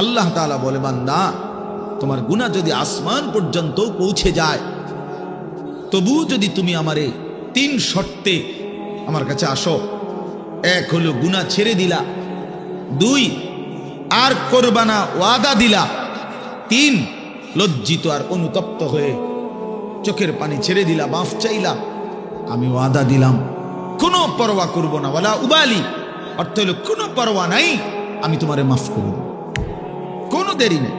আল্লাহ তাআলা বলে, বান্দা তোমার গুনাহ যদি আসমান পর্যন্ত পৌঁছে যায়, তবু যদি তুমি আমারে 3 শর্তে আমার কাছে আসো। 1 হলো গুনাহ ছেড়ে দিলা, 2 আর করবা না ওয়াদা দিলা, 3 লজ্জিত আর অনুতপ্ত হয়ে চোখের পানি ছেড়ে দিলা, মাফ চাইলা, আমি ওয়াদা দিলাম কোনো পরোয়া করব না, ওয়ালা উবালি, অর্থ হলো কোনো পরোয়া নাই, আমি তোমারে মাফ করব, কোনো দেরি নেই।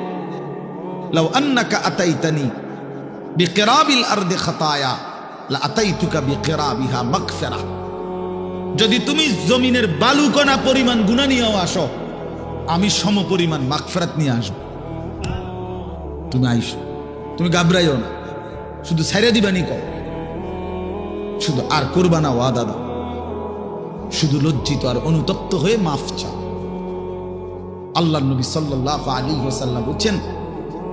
লাউ আন্নাকা আতাইতানি বিকিরাবিল আরদি খাতায়া লা আতাইতুকা বিকিরাবিহা মাগফিরা। যদি তুমি জমিনের বালুকণা পরিমাণ গুনাহ নিয়েও আসো, আমি সম পরিমাণ মাগফিরাত নিয়ে আসবো। তুমি আইসো, তুমি ঘাবড়াইও না, শুধু ছাইরা দিবানি কও, শুধু আর করবা না ওয়াদা দাও, শুধু লজ্জিত আর অনুতপ্ত হয়ে মাফ চাও। আল্লাহর নবী সাল্লাল্লাহু আলাইহি ওয়াসাল্লাম বলেন,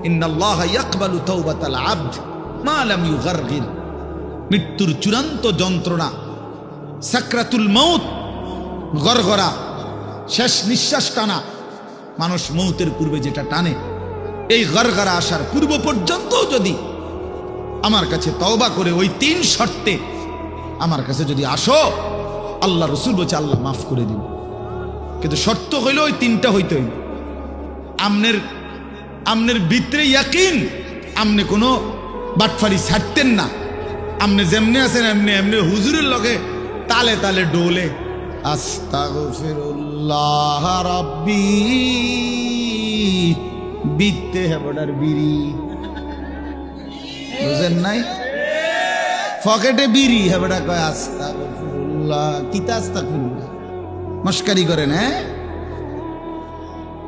ইন্নাল্লাহা ইয়াকবালু তাওবাতাল আবদ মা লাম ইউগারগির। মৃত্যুর চূড়ান্ত যন্ত্রণা, সাকরাতুল মাউত, গরগরা, শেষ নিঃশ্বাস টানা, মানুষ মৌতের পূর্বে যেটা টানে, এই গরগরা আসার পূর্ব পর্যন্ত যদি আমার কাছে তওবা করে ওই 3 শর্তে আমার কাছে যদি আসো, আল্লাহ রসুল বলছে আল্লাহ মাফ করে দিন। কিন্তু শর্ত হইল ওই 3টা হইতে হইল। আমনের ভিতরে ইয়াকিন, আমনে কোনো বাটফারি ছাড়তেন না, আমনে যেমনি আছেন এমনি এমনি হুজুরের লগে তালে তালে ডোলে আস্তাগফিরুল্লাহ রাব্বি বিতে হেবড়ার বিড়ি, বুঝেন নাই? পকেটে বিড়ি, হেবড়া কয় আস্তাগফিরুল্লাহ, কিতা আস্তাগফিরুল্লাহ। মস্কারি করেন, হ্যাঁ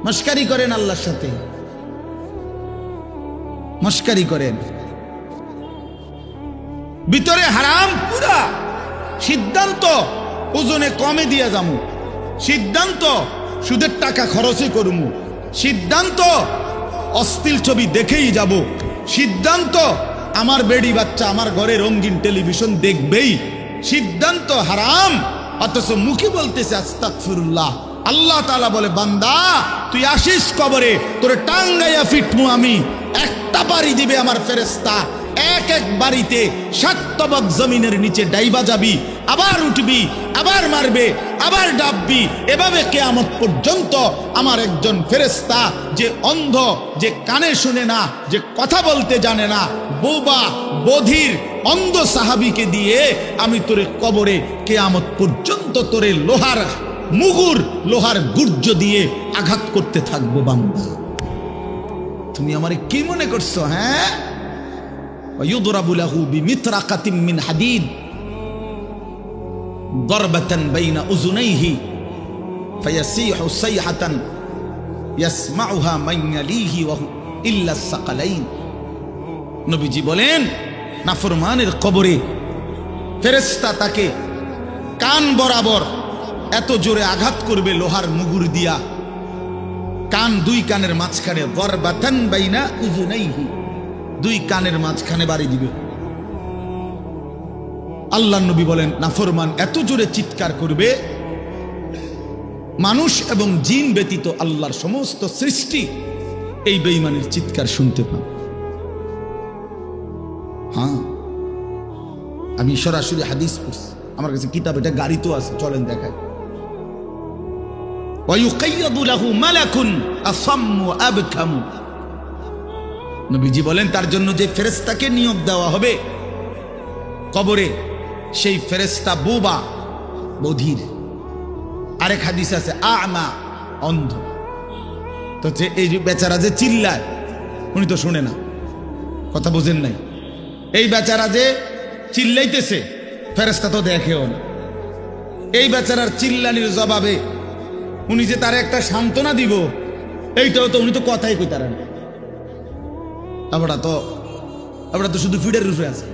মস্কারি করেন, আল্লাহর সাথে মস্কারি করেন। ভিতরে হারাম পুরা, সিদ্ধান্ত ওজনে কমে দিয়ে যামু, সিদ্ধান্ত সুদের টাকা খরচই করমু, সিদ্ধান্ত অশ্লীল ছবি দেখেই যাব, সিদ্ধান্ত আমার বেড়ি বাচ্চা আমার ঘরে রঙিন টেলিভিশন দেখবেই, সিদ্ধান্ত হারাম, অথচ মুখে বলতেছে আস্তাগফিরুল্লাহ। আল্লাহ তাআলা বলে, বান্দা তুই আসিস কবরে, তোরে টাঙ্গাইয়া ফিটমু আমি, একটা বাড়ি দিবে আমার ফেরেশতা, এক এক বাড়িতে 7 তবক জমিনের নিচে ডাইবা যাবি, আবার উঠবি, আবার মারবে, আবার ডাববি, এভাবে কিয়ামত পর্যন্ত আমার একজন ফেরেশতা, যে অন্ধ, যে কানে শুনে না, যে কথা বলতে জানে না, বোবা বধির অন্ধ সাহাবীকে দিয়ে আমি তোরে কবরে কিয়ামত পর্যন্ত তোরে লোহার মুগুর, লোহার গুর্জ দিয়ে আঘাত করতে থাকবো। বান্দা তুমি আমারে কি মনে করছো? হ্যাঁ, ويضرب له بمطرقة من حديد ضربة بين أذنيه فيصيح صيحة يسمعها من يليه إلا الثقلين। নবীজি বলেন, নাফরমানের কবরে ফেরেশতা তাকে কান বরাবর এত জোরে আঘাত করবে লোহার মুগুর দিয়া, কান 2 কানের মাঝখানে, দরবাতান বাইনা উযুনাইহি, 2 কানের মাঝখানে বাড়ি দিবে। আল্লাহর নবী বলেন, নাফরমান এত জোরে চিৎকার করবে, মানুষ এবং জিন ব্যতীত আল্লাহর সমস্ত সৃষ্টি এই বেঈমানের চিৎকার শুনতে পান। হ্যাঁ, আমি সরাসরি হাদিস পড়ছি, আমার কাছে কিতাব, এটা গাড়িতেও আছে, চলেন দেখায়। ওয়ায়ুকাইয়াদু লাহু মালাকুন আসাম্মু আবকামু। নবীজি বলেন, তার জন্য যে ফেরেশতাকে নিয়োগ দেওয়া হবে কবরে, সেই ফেরেশতা বোবা বধির। আরেক হাদিস আছে আ'মা, অন্ধ। তো যে এই যে বেচারা যে চিল্লায়, উনি তো শুনে না, কথা বুঝেন নাই? এই বেচারা যে চিল্লাইতেছে, ফেরেশতা তো দেখেও না। এই বেচারার চিল্লানির জবাবে উনি যে তার একটা সান্ত্বনা দিব, এইটাও তো উনি তো কথাই কইতারেন। আমরা তো শুধু ফিডের রূপে আছে,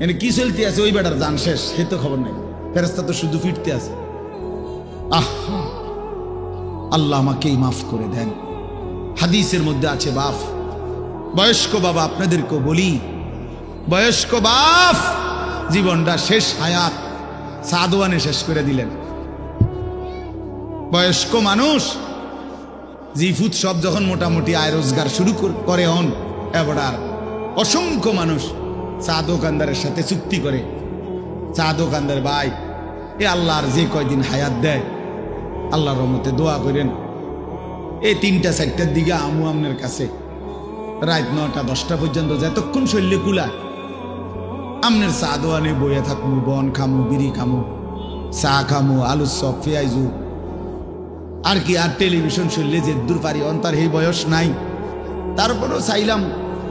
এনে কি চলতে আছে ওই বেটার জান শেষ, সে তো খবর নেই। ফেরেশতা তো শুধু ফিরতে আছে। আল্লাহ আমাকেই মাফ করে দেন। হাদিসের মধ্যে আছে, বাপ, বয়স্ক বাবা, আপনাদেরকে বলি, বয়স্ক বাপ জীবনটা শেষ হায়াত সাদওয়ানে শেষ করে দিলেন। বয়স্ক মানুষ জিফুত সব যখন মোটামুটি আয় রোজগার শুরু করে হন, এবার আর অসংখ্য মানুষ চা দোকানদারের সাথে চুক্তি করে, চা দোকানদার ভাই এ আল্লাহর যে কয়দিন হায়াত দেয় আল্লাহর রহমতে দোয়া করেন, এই 3টা 4টার দিকে আমু আপনার কাছে রাত 9টা 10টা পর্যন্ত যতক্ষণ শরীরে কুলায় আমনের চা দোয়ানে বইয়া থাকবো, বন খামু, বিড়ি খামু, চা খামু, আলু চপ, পেঁয়াজু, আর কি আর টেলিভিশন শুনলে যে দূর পারি অন্তার এই বয়স নাই, তারপরেও চাইলাম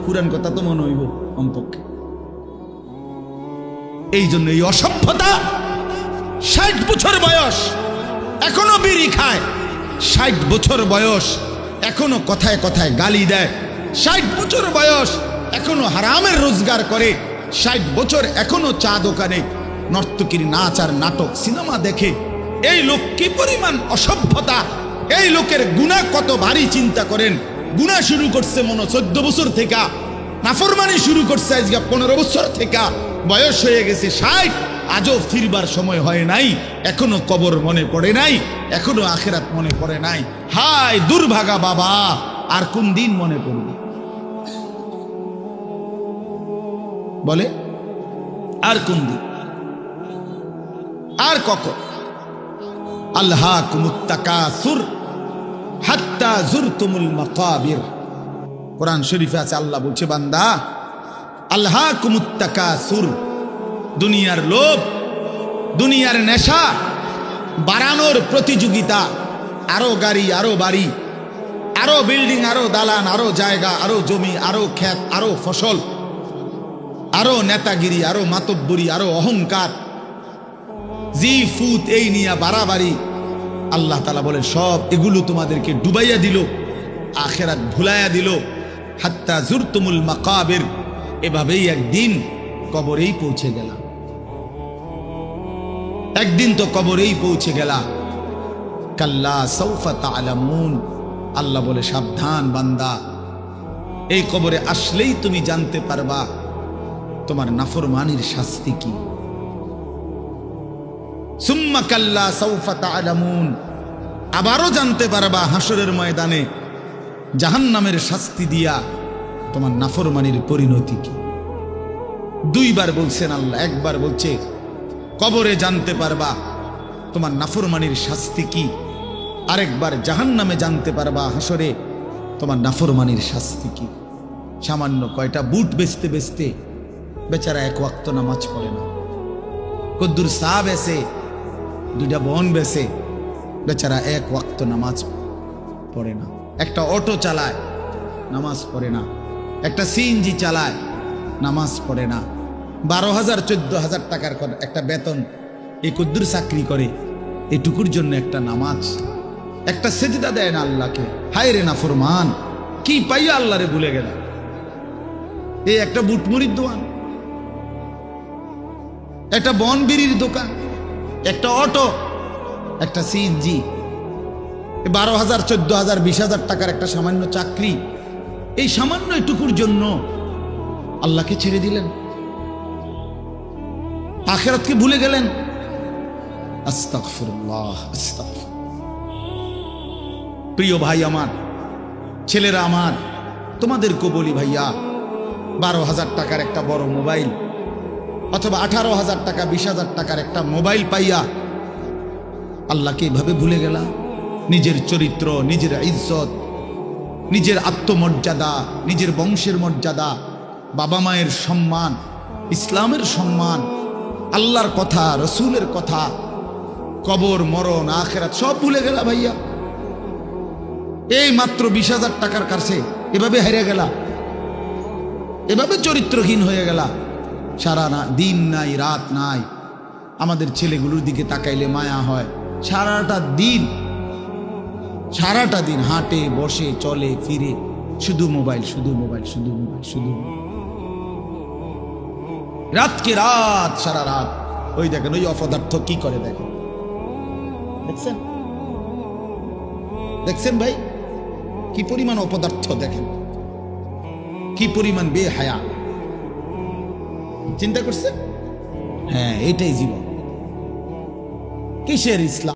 পুরান কথা তো মনে হইব অন্তকে। এই জন্য এই অসভ্যতা, 60 বছর বয়স এখনো বিড়ি খায়, 60 বছর বয়স এখনো কথায় কথায় গালি দেয়, 60 বছর বয়স এখনো হারামের রোজগার করে, 60 বছর এখনো চা দোকানে নর্তকীর নাচ আর নাটক সিনেমা দেখে। এই লোক কি পরিমাণ অসভ্যতা, এই লোকের গুনাহ কত ভারী চিন্তা করেন। গুনাহ শুরু করছে মনে 14 বছর থেকে, নাফরমানি শুরু করছে আজকে 15 বছর থেকে, বয়স হয়ে গেছে 60, আজও ফিরবার সময় হয় নাই, এখনো কবর মনে পড়ে নাই, এখনো আখিরাত মনে পড়ে নাই। হায় দুর্ভাগা বাবা, আর কোন দিন মনে পড়বে বলে? আর কোন দিন, আর কখন? আল্লাহকুমুত তাকাসুর হাত্তা যুরতুমুল মাকাবির। কোরআন শরীফে আছে, আল্লাহ বলছে বান্দা আল্লাহকুমুত তাকাসুর, দুনিয়ার লোভ, দুনিয়ার নেশা বাড়ানোর প্রতিযোগিতা, আরো গাড়ি, আরো বাড়ি, আরো বিল্ডিং, আরো দালান, আরো জায়গা, আরো জমি, আরো ক্ষেত, আরো ফসল, আরো নেতাগিরি, আরো মাতব্বরি, আরো অহংকার, জি ফুত, এই নিয়ে বাড়াবাড়ি। আল্লাহ তাআলা বলে সব এগুলো তোমাদেরকে ডুবাইয়া দিল, আখিরাত ভুলাইয়া দিল। হাত্তা যুরতুমুল মাকাবির, এভাবেই একদিন কবরেই পৌঁছে গেলাম, একদিন তো কবরেই পৌঁছে গেলা। কাল্লা সাউফা তা'লামুন, আল্লাহ বলে সাবধান বান্দা, এই কবরে আসলেই তুমি জানতে পারবা তোমার নাফরমানির শাস্তি কি। সুম্মা কাল্লা সাউফা তা'লামুন, আবারও জানতে পারবা হাসরের ময়দানে জাহান্নামের শাস্তি দিয়া তোমার নাফরমানির পরিণতি কি। 2 বার বলছেন আল্লাহ, একবার বলছে কবরে জানতে পারবা তোমার নাফরমানির শাস্তি কি, আরেকবার জাহান্নামে জানতে পারবা হাসরে তোমার নাফরমানির শাস্তি কি। সামান্য কয়টা বুট বেচতে বেচতে বেচারা 1 ওয়াক্ত নামাজ পড়ে না, কদ্দুর চা বেচে, 2টা বন বেচে, বেচারা 1 ওয়াক্ত নামাজ পড়ে না। একটা অটো চালায়, নামাজ পড়ে না। একটা সিএনজি চালায়, নামাজ পড়ে না। 12,000 14,000 টাকার একটা বেতন, এই কদ্দুর চাকরি করে, এটুকুর জন্য একটা নামাজ, একটা সেজদা দেয় না আল্লাহকে। হায় রে নাফরমান, কি পাইয়া আল্লাহরে ভুলে গেল। এই একটা বুটমুড়ির দোকান, একটা বন বিড়ির দোকান, একটা অটো, একটা সিএনজি, 12,000 14,000 20,000 টাকার একটা সামান্য চাকরি, এই সামান্য এটুকুর জন্য আল্লাহকে ছেড়ে দিলেন, আখিরাতকে ভুলে গেলেন। আস্তাগফিরুল্লাহ, আস্তাগফির। প্রিয় ভাই আমার, ছেলেরা আমার, তোমাদেরকে বলি ভাইয়া, 12,000 টাকার একটা বড় মোবাইল অথবা 18,000 টাকা 20,000 টাকার একটা মোবাইল পাইয়া আল্লাহকে এভাবে ভুলে গেলা। নিজের চরিত্র, নিজের ইজ্জত, নিজের আত্মমর্যাদা, নিজের বংশের মর্যাদা, বাবা মায়ের সম্মান, ইসলামের সম্মান, আল্লাহর কথা, রসুলের কথা, কবর, মরণ, আখিরাত সব ভুলে গেলা ভাইয়া। এই মাত্র 20,000 টাকার কাছে এভাবে হেরে গেলা, এভাবে চরিত্রহীন হয়ে গেলা। সারা দিন নাই, রাত নাই। আমাদের ছেলেগুলোর দিকে তাকাইলে মায়া হয়। সারাটা দিন হাঁটে, বসে, চলে, ফিরে, শুধু মোবাইল, শুধু মোবাইল, শুধু মোবাইল, শুধু রাতকে রাত, সারা রাত। ওই দেখেন ওই অপদার্থ কি করে, দেখেন, দেখছেন, দেখছেন ভাই কি পরিমাণ অপদার্থ, দেখেন কি পরিমাণ বেহায়া। চিন্তা করছে? হ্যাঁ, এটাই জীবন। কিসের ইসলাম?